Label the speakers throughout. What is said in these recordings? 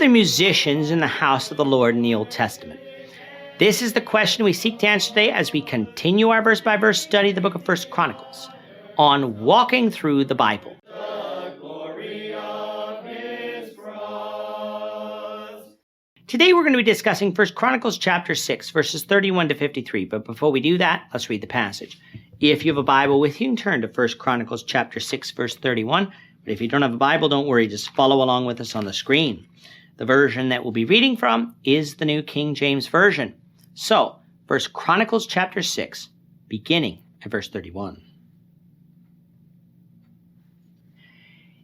Speaker 1: the musicians in the house of the Lord in the Old Testament? This is the question we seek to answer today as we continue our verse-by-verse study of the book of 1 Chronicles on walking through the Bible. Today we're going to be discussing 1 Chronicles chapter 6, verses 31 to 53. But before we do that, let's read the passage. If you have a Bible with you, turn to 1 Chronicles chapter 6, verse 31. But if you don't have a Bible, don't worry, just follow along with us on the screen. The version that we'll be reading from is the New King James Version. So, 1 Chronicles chapter 6, beginning at verse 31.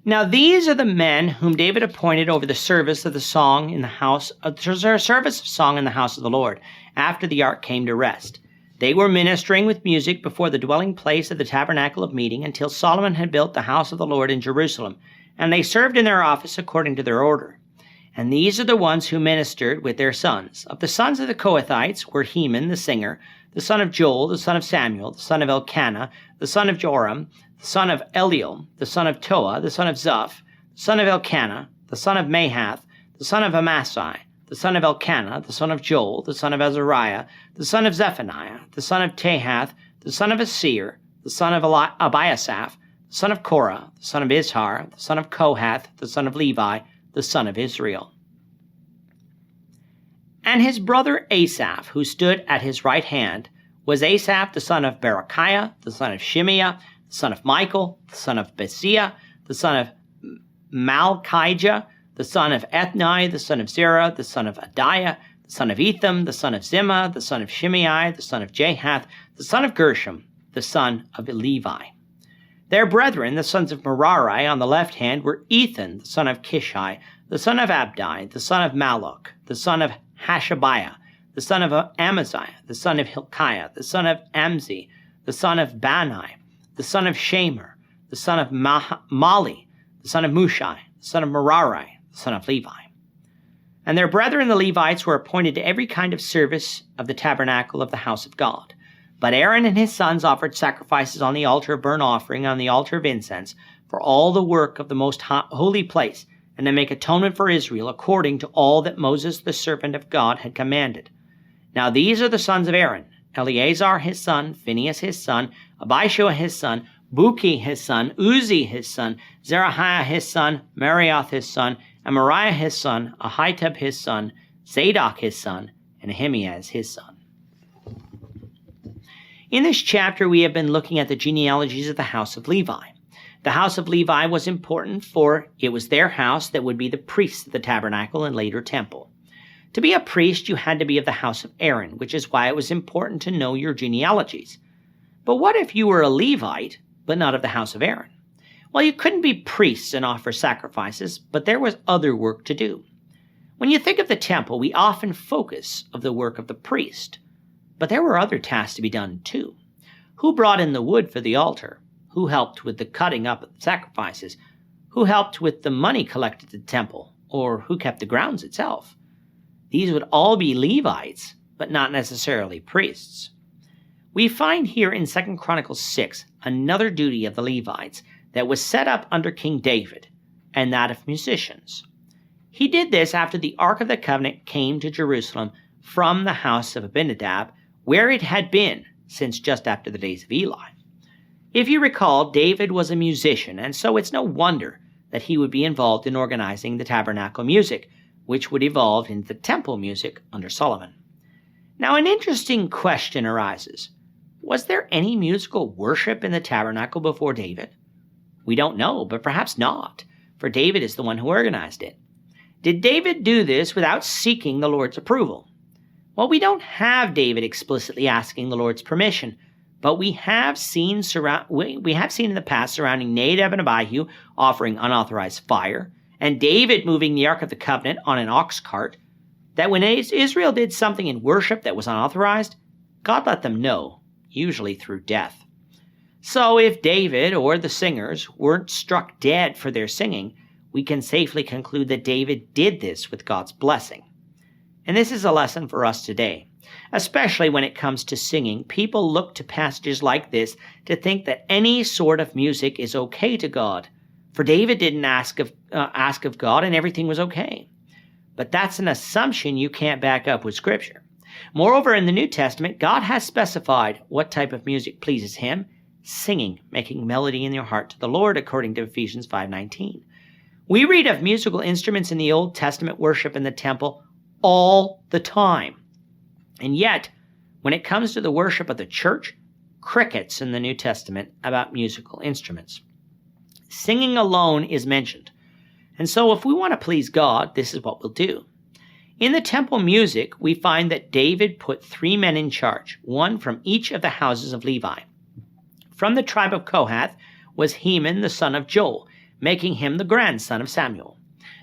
Speaker 1: Now these are the men whom David appointed over the service of the song in the house of the Lord, after the ark came to rest. They were ministering with music before the dwelling place of the tabernacle of meeting until Solomon had built the house of the Lord in Jerusalem, and they served in their office according to their order. And these are the ones who ministered with their sons. Of the sons of the Kohathites were Heman the singer, the son of Joel, the son of Samuel, the son of Elkanah, the son of Joram, the son of Eliel, the son of Toah, the son of Zuph, the son of Elkanah, the son of Mahath, the son of Amasai, the son of Elkanah, the son of Joel, the son of Azariah, the son of Zephaniah, the son of Tahath, the son of Asir, the son of Abiasaph, the son of Korah, the son of Izhar, the son of Kohath, the son of Levi, the son of Israel. And his brother Asaph, who stood at his right hand, was Asaph the son of Berechiah, the son of Shimeah, the son of Michael, the son of Besiah, the son of Malchijah, the son of Ethni, the son of Zerah, the son of Adiah, the son of Etham, the son of Zimmah, the son of Shimei, the son of Jahath, the son of Gershom, the son of Levi. Their brethren, the sons of Merari, on the left hand, were Ethan, the son of Kishai, the son of Abdi, the son of Malach, the son of Hashabiah, the son of Amaziah, the son of Hilkiah, the son of Amzi, the son of Bani, the son of Shamer, the son of Mali, the son of Mushai, the son of Merari, the son of Levi. And their brethren the Levites were appointed to every kind of service of the tabernacle of the house of God. But Aaron and his sons offered sacrifices on the altar of burnt offering, on the altar of incense, for all the work of the most holy place, and to make atonement for Israel, according to all that Moses the servant of God had commanded. Now these are the sons of Aaron: Eleazar his son, Phinehas his son, Abishua his son, Buki his son, Uzi his son, Zerahiah his son, Marioth his son, Amariah his son, Ahitub his son, Zadok his son, and Ahimaaz his son. In this chapter, we have been looking at the genealogies of the house of Levi. The house of Levi was important, for it was their house that would be the priests of the tabernacle and later temple. To be a priest, you had to be of the house of Aaron, which is why it was important to know your genealogies. But what if you were a Levite, but not of the house of Aaron? Well, you couldn't be priests and offer sacrifices, but there was other work to do. When you think of the temple, we often focus of the work of the priest. But there were other tasks to be done too. Who brought in the wood for the altar? Who helped with the cutting up of the sacrifices? Who helped with the money collected at the temple? Or who kept the grounds itself? These would all be Levites, but not necessarily priests. We find here in 2 Chronicles 6 another duty of the Levites that was set up under King David, and that of musicians. He did this after the Ark of the Covenant came to Jerusalem from the house of Abinadab, where it had been since just after the days of Eli. If you recall, David was a musician, and so it's no wonder that he would be involved in organizing the tabernacle music, which would evolve into the temple music under Solomon. Now, an interesting question arises. Was there any musical worship in the tabernacle before David? We don't know, but perhaps not, for David is the one who organized it. Did David do this without seeking the Lord's approval? Well, we don't have David explicitly asking the Lord's permission, but we have seen in the past surrounding Nadab and Abihu offering unauthorized fire, and David moving the Ark of the Covenant on an ox cart, that when Israel did something in worship that was unauthorized, God let them know, usually through death. So if David or the singers weren't struck dead for their singing, we can safely conclude that David did this with God's blessing. And this is a lesson for us today. Especially when it comes to singing, people look to passages like this to think that any sort of music is okay to God. For David didn't ask of God and everything was okay. but that's an assumption you can't back up with Scripture. Moreover, in the New Testament, God has specified what type of music pleases Him, singing, making melody in your heart to the Lord, according to Ephesians 5:19. We read of musical instruments in the Old Testament worship in the temple all the time. And yet, when it comes to the worship of the church, crickets in the New Testament about musical instruments. Singing alone is mentioned. And so if we want to please God, this is what we'll do. In the temple music, we find that David put 3 men in charge, one from each of the houses of Levi. From the tribe of Kohath was Heman, the son of Joel, making him the grandson of Samuel.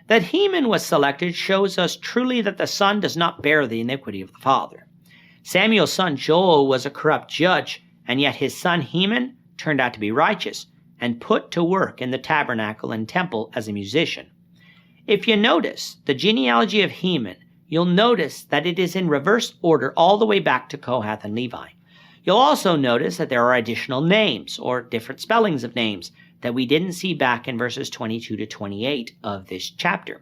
Speaker 1: That Heman was selected shows us truly that the son does not bear the iniquity of the father. Samuel's son Joel was a corrupt judge, and yet his son Heman turned out to be righteous and put to work in the tabernacle and temple as a musician. If you notice the genealogy of Heman, you'll notice that it is in reverse order all the way back to Kohath and Levi. You'll also notice that there are additional names or different spellings of names that we didn't see back in verses 22 to 28 of this chapter.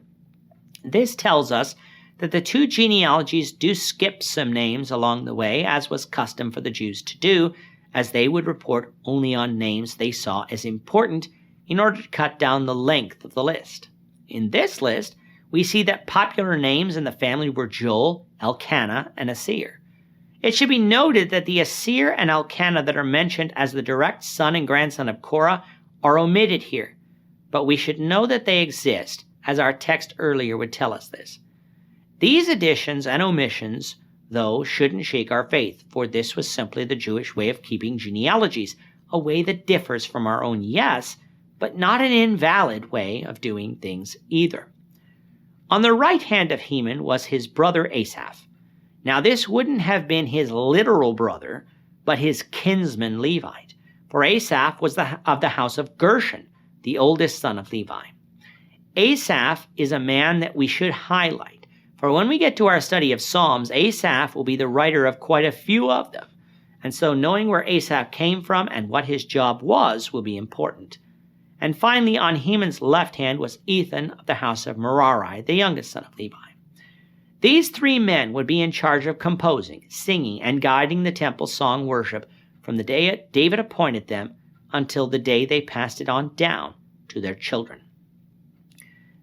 Speaker 1: This tells us that the 2 genealogies do skip some names along the way, as was custom for the Jews to do, as they would report only on names they saw as important in order to cut down the length of the list. In this list, we see that popular names in the family were Joel, Elkanah, and Asir. It should be noted that the Asir and Elkanah that are mentioned as the direct son and grandson of Korah are omitted here, but we should know that they exist, as our text earlier would tell us this. These additions and omissions, though, shouldn't shake our faith, for this was simply the Jewish way of keeping genealogies, a way that differs from our own, yes, but not an invalid way of doing things either. On the right hand of Heman was his brother Asaph. Now this wouldn't have been his literal brother, but his kinsman Levite, for Asaph was of the house of Gershon, the oldest son of Levi. Asaph is a man that we should highlight, for when we get to our study of Psalms, Asaph will be the writer of quite a few of them, and so knowing where Asaph came from and what his job was will be important. And finally, on Heman's left hand was Ethan of the house of Merari, the youngest son of Levi. These 3 men would be in charge of composing, singing, and guiding the temple song worship from the day David appointed them until the day they passed it on down to their children.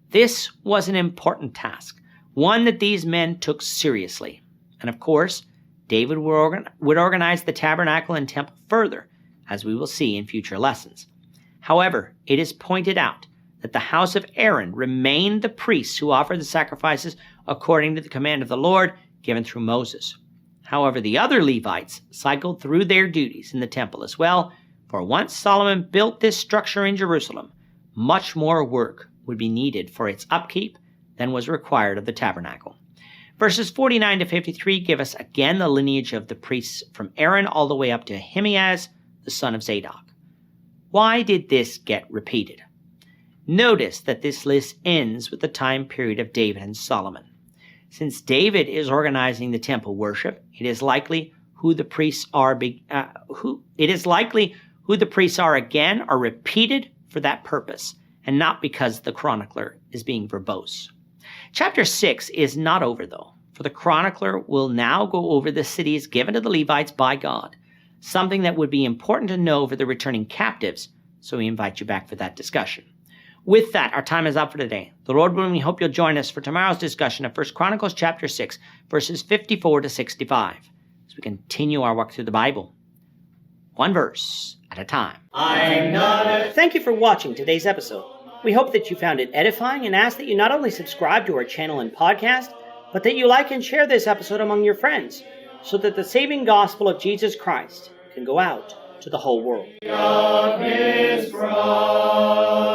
Speaker 1: This was an important task, one that these men took seriously. And of course, David would organize the tabernacle and temple further, as we will see in future lessons. However, it is pointed out that the house of Aaron remained the priests who offered the sacrifices according to the command of the Lord given through Moses. However, the other Levites cycled through their duties in the temple as well, for once Solomon built this structure in Jerusalem, much more work would be needed for its upkeep than was required of the tabernacle. Verses 49 to 53 give us again the lineage of the priests from Aaron all the way up to Ahimaaz, the son of Zadok. Why did this get repeated? Notice that this list ends with the time period of David and Solomon. Since David is organizing the temple worship, it is likely who the priests are again are repeated for that purpose, and not because the chronicler is being verbose. Chapter 6 is not over, though, for the chronicler will now go over the cities given to the Levites by God, something that would be important to know for the returning captives, so we invite you back for that discussion. With that, our time is up for today. The Lord willing, we hope you'll join us for tomorrow's discussion of 1 Chronicles chapter 6, verses 54 to 65, as we continue our walk through the Bible, one verse at a time. Thank you for watching today's episode. We hope that you found it edifying and ask that you not only subscribe to our channel and podcast, but that you like and share this episode among your friends, so that the saving gospel of Jesus Christ can go out to the whole world. God is bright.